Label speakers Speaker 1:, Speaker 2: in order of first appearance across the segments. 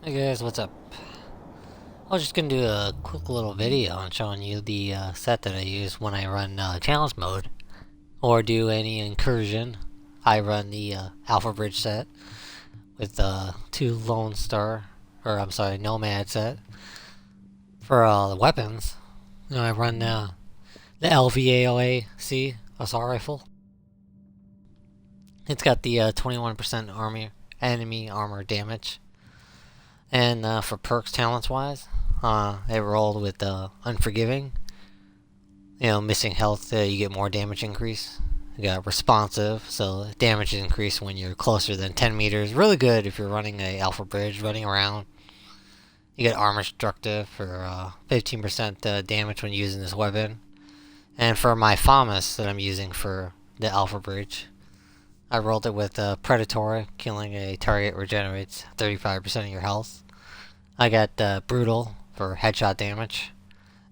Speaker 1: Hey guys, what's up? I was just gonna do a quick little video on showing you the set that I use when I run challenge mode or do any incursion. I run the Alpha Bridge set with two Lone Star, or I'm sorry, Nomad set. For the weapons, I run the LVAOAC assault rifle. It's got the 21% enemy armor damage. And for perks talents-wise, it rolled with Unforgiving. Missing health, you get more damage increase. You got Responsive, so damage is increased when you're closer than 10 meters. Really good if you're running a Alpha Bridge, running around. You get Armor Destructive for 15% damage when using this weapon. And for my FAMAS that I'm using for the Alpha Bridge, I rolled it with Predatory. Killing a target regenerates 35% of your health. I got Brutal for headshot damage.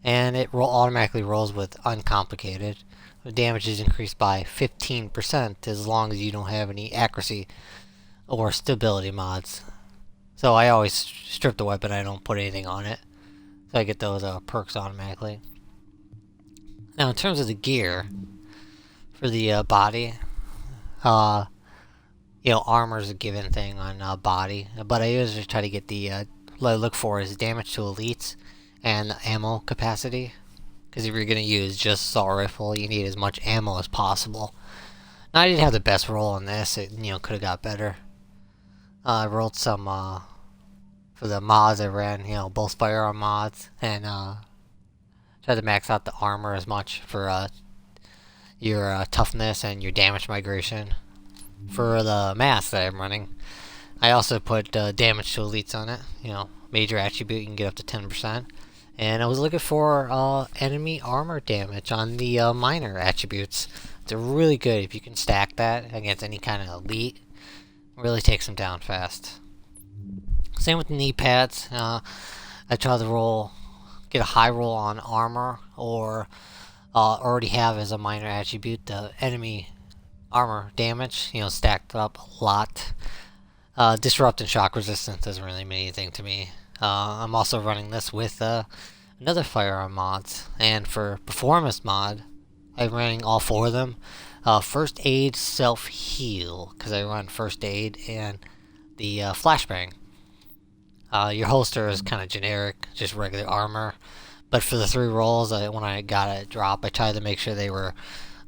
Speaker 1: And it automatically rolls with Uncomplicated. The damage is increased by 15% as long as you don't have any accuracy or stability mods. So I always strip the weapon, I don't put anything on it. So I get those perks automatically. Now in terms of the gear, for the body, armor is a given thing on body, but I usually try to get what I look for is damage to elites and ammo capacity. Because if you're going to use just assault rifle, you need as much ammo as possible. Now I didn't have the best roll on this, it could have got better. I rolled some for the mods I ran, both firearm mods, and tried to max out the armor as much for your toughness and your damage migration. For the mask that I'm running, I also put damage to elites on it. Major attribute, you can get up to 10%. And I was looking for enemy armor damage on the minor attributes. They're really good if you can stack that against any kind of elite. Really takes them down fast. Same with the knee pads. I try to get a high roll on armor, or already have as a minor attribute the enemy armor damage, stacked up a lot. Disrupt and shock resistance doesn't really mean anything to me. I'm also running this with another firearm mods, and for performance mod, I'm running all four of them. First aid, self heal, because I run first aid and the flashbang. Your holster is kind of generic, just regular armor. But for the 3 rolls, when I got a drop, I tried to make sure they were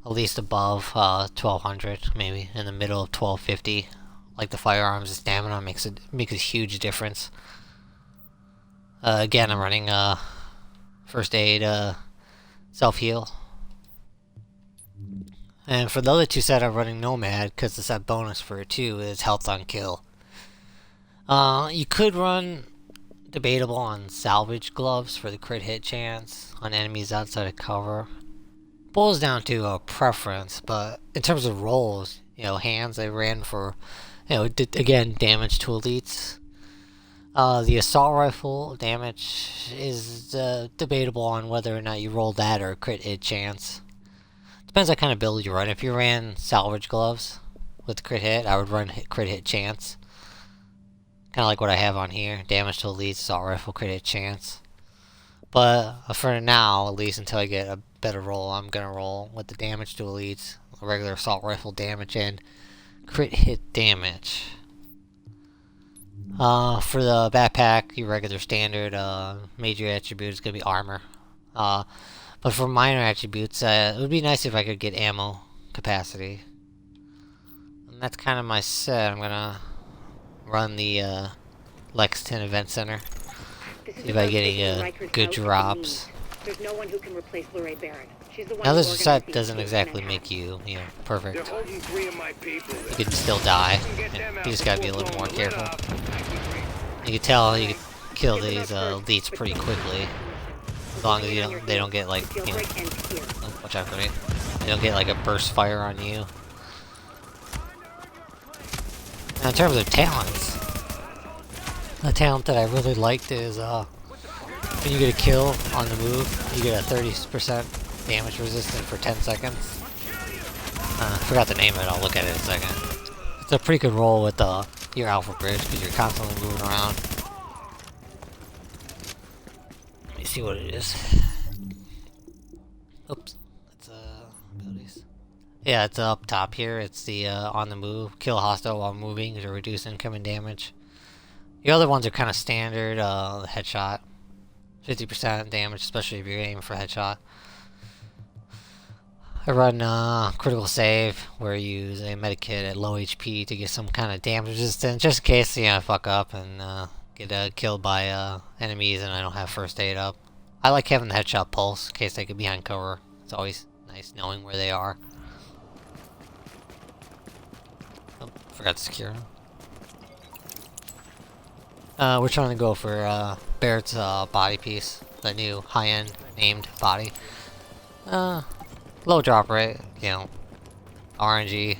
Speaker 1: at least above 1200, maybe in the middle of 1250. Like the firearms, the stamina makes a huge difference. Again, I'm running first aid, self heal. And for the other two set, I'm running Nomad, because the set bonus for it too is health on kill. You could run debatable on salvage gloves for the crit hit chance on enemies outside of cover. Boils down to a preference, but in terms of rolls, hands, I ran for, again, damage to elites. The assault rifle damage is debatable on whether or not you roll that or crit hit chance. Depends what kind of build you run. If you ran salvage gloves with crit hit, I would run crit hit chance. Kind of like what I have on here. Damage to elites, assault rifle, crit hit chance. But for now, at least until I get a better roll, I'm going to roll with the damage to elites, regular assault rifle damage, and crit hit damage. For the backpack, your regular standard major attribute is going to be armor. But for minor attributes, it would be nice if I could get ammo capacity. And that's kind of my set. I'm going to run the Lexington Event Center. See if I get any good drops.
Speaker 2: There's no one who can replace Lorraine Barrett. She's the one
Speaker 1: Now this set doesn't exactly make you, perfect. You can still die. And you just gotta be a little more careful. You can tell you can kill these elites pretty quickly. As long as they don't get like, oh, watch out for me. They don't get like a burst fire on you. Now in terms of talents, the talent that I really liked is when you get a kill on the move, you get a 30% damage resistant for 10 seconds. I forgot the name of it, I'll look at it in a second. It's a pretty good roll with your Alpha Bridge, because you're constantly moving around. see what it is. Oops. It's abilities. Yeah, it's up top here. It's the on the move. Kill hostile while moving to reduce incoming damage. The other ones are kind of standard. Headshot. 50% damage, especially if you're aiming for headshot. I run critical save, where you use a medikit at low HP to get some kind of damage resistance, just in case I fuck up and get killed by enemies and I don't have first aid up. I like having the headshot pulse in case they get behind cover. It's always nice knowing where they are. Oh, forgot to secure them. We're trying to go for Barrett's body piece, the new high-end named body. Low drop rate, you know, RNG,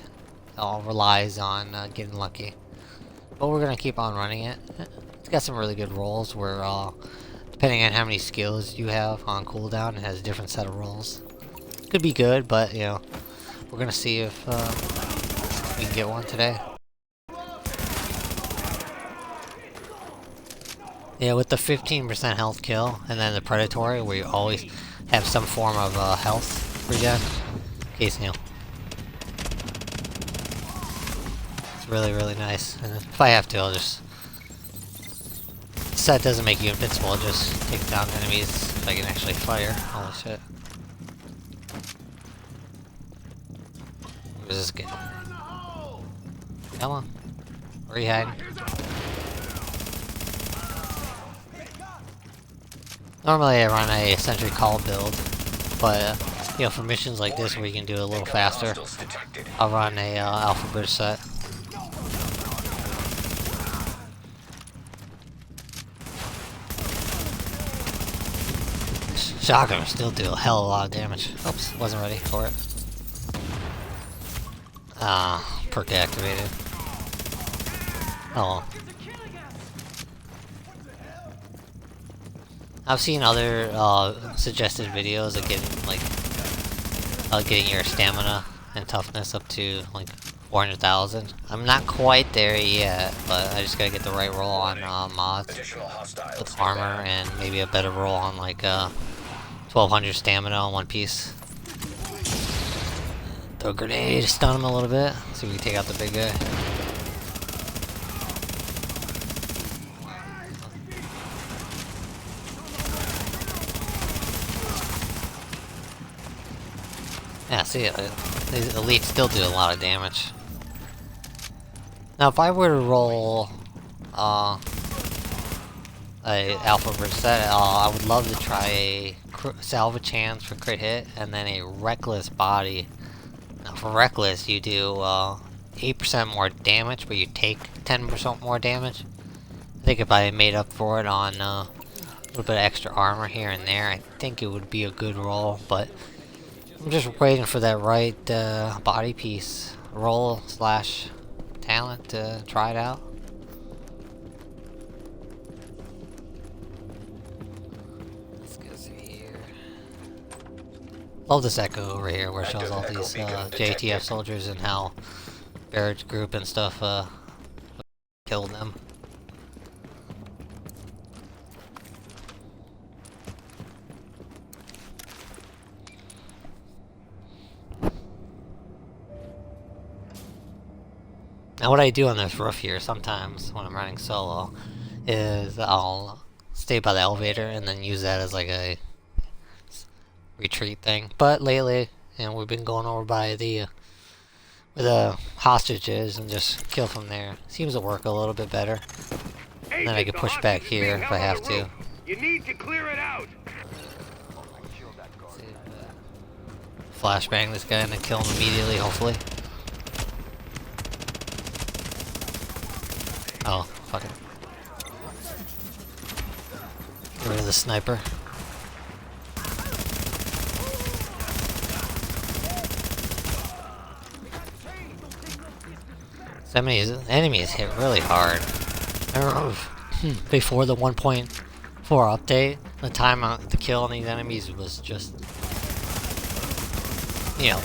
Speaker 1: all relies on getting lucky. But we're gonna keep on running it. It's got some really good rolls where, depending on how many skills you have on cooldown, it has a different set of rolls. Could be good, but, you know, we're gonna see if we can get one today. Yeah, with the 15% health kill, and then the predatory, where you always have some form of health regen. In case, you know. It's really, really nice. And if I have to, I'll just... Set doesn't make you invincible, it just takes down enemies if I can actually fire. Holy shit. Where's this guy? Come on. Where are you hiding? Normally I run a sentry call build, but you know, for missions like this where you can do it a little faster, I'll run a alpha bridge set. Shotgunners still do a hell of a lot of damage. Oops, wasn't ready for it. Perk activated. Oh well. I've seen other suggested videos of getting getting your stamina and toughness up to like 400,000. I'm not quite there yet, but I just gotta get the right roll on mods with armor and maybe a better roll on like 1200 stamina on one piece. Throw a grenade, stun him a little bit, see if we can take out the big guy. Yeah, see, these elites still do a lot of damage. Now, if I were to roll a alpha bridge set, I would love to try a salvage chance for crit hit, and then a reckless body. Now, for reckless, you do 8% more damage, but you take 10% more damage. I think if I made up for it on a little bit of extra armor here and there, I think it would be a good roll, but I'm just waiting for that right body piece roll / talent to try it out. Let's go through here. Love this echo over here where it shows all these JTF soldiers and how Barrett's group and stuff killed them. Now what I do on this roof here sometimes when I'm running solo is I'll stay by the elevator and then use that as like a retreat thing. But lately, you know, we've been going over by the where the hostages and just kill from there. Seems to work a little bit better. And then I can push back here if I have to.
Speaker 3: You need to clear it out.
Speaker 1: Flashbang this guy and then kill him immediately, hopefully. Oh, fuck it. Get rid of the sniper. Some of these enemies hit really hard. I remember before the 1.4 update, the time to kill on these enemies was just, you know,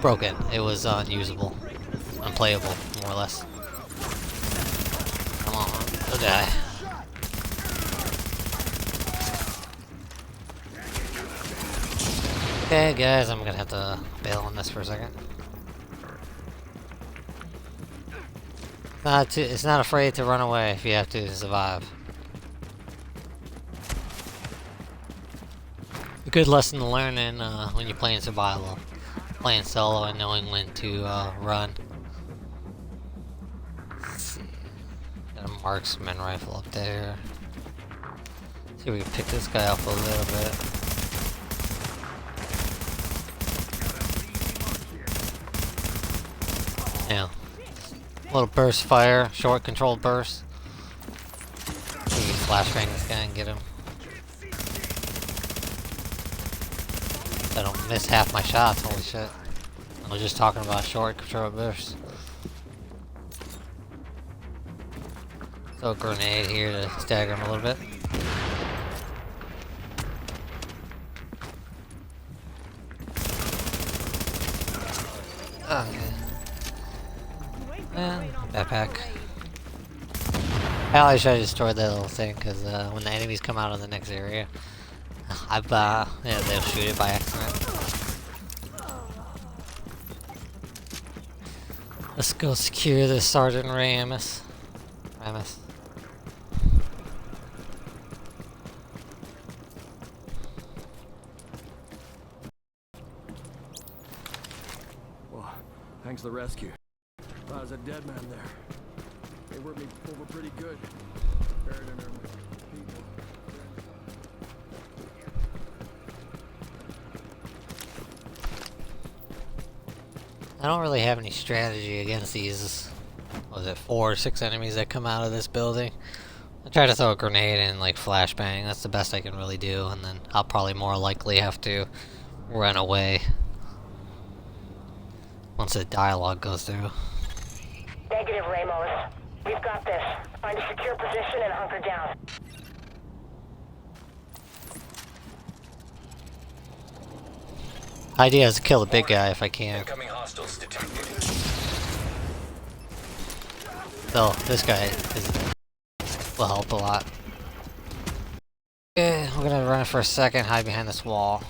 Speaker 1: broken. It was unusable, unplayable, more or less. Come on, go die. Okay, guys, I'm gonna have to bail on this for a second. It's not afraid to run away if you have to survive. A good lesson to learn in when you're playing survival, playing solo and knowing when to run. Let's see. Got a marksman rifle up there. See if we can pick this guy up a little bit. Yeah. Little burst fire, short controlled burst. See if we can flashbang this guy and get him. I don't miss half my shots, holy shit. I was just talking about short controlled burst. Throw a grenade here to stagger him a little bit. Okay. Backpack. I always try to destroy that little thing because when the enemies come out of the next area, yeah, they'll shoot it by accident. Let's go secure the Sergeant Ramus.
Speaker 4: Well, thanks for the rescue. I was a dead man there. They worked me over pretty good. Buried under people.
Speaker 1: I don't really have any strategy against these, was it 4 or 6 enemies that come out of this building? I try to throw a grenade and like flashbang, that's the best I can really do, and then I'll probably more likely have to run away once the dialogue goes through.
Speaker 2: Negative, Ramos. We've got this. Find a secure position and hunker down.
Speaker 1: Idea is to kill the big guy if I can.
Speaker 5: Incoming hostiles detected.
Speaker 1: So this guy will help a lot. Okay, we're gonna run for a second, hide behind this wall.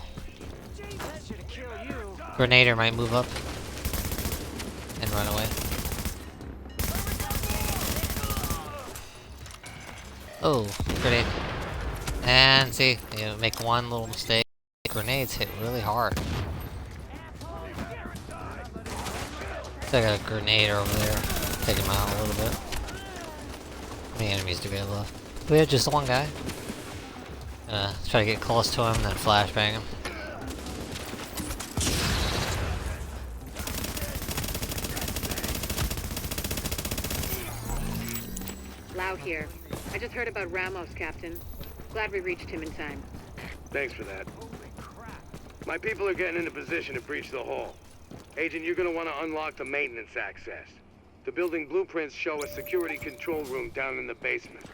Speaker 1: Grenader might move up and run away. Oh, grenade. And see, you make one little mistake. Grenades hit really hard. So I got a grenade over there. Take him out a little bit. How many enemies do we have left? We have just one guy. Try to get close to him, then flashbang him.
Speaker 2: Loud here. I just heard about Ramos, Captain. Glad we reached him in time.
Speaker 3: Thanks for that. My people are getting into position to breach the hull. Agent, you're gonna want to unlock the maintenance access. The building blueprints show a security control room down in the basement.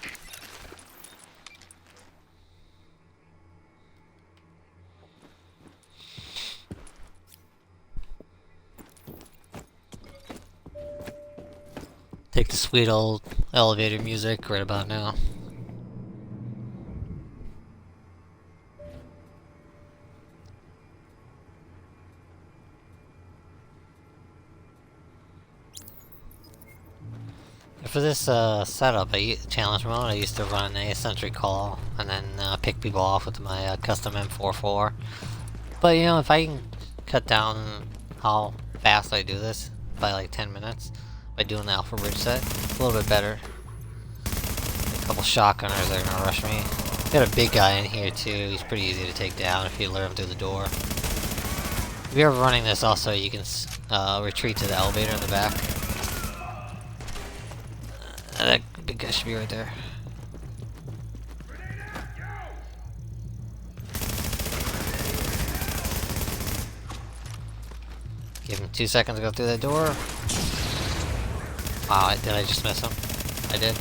Speaker 1: Take the sweet old elevator music right about now. For this setup, challenge mode, I used to run a sentry call and then pick people off with my custom M44. But you know, if I can cut down how fast I do this by like 10 minutes by doing the Alpha Bridge set, it's a little bit better. A couple shotgunners that are gonna rush me. Got a big guy in here too. He's pretty easy to take down if you lure him through the door. If you're ever running this, also you can retreat to the elevator in the back. That big guy should be right there. Give him 2 seconds to go through that door. Wow, did I just miss him? I did.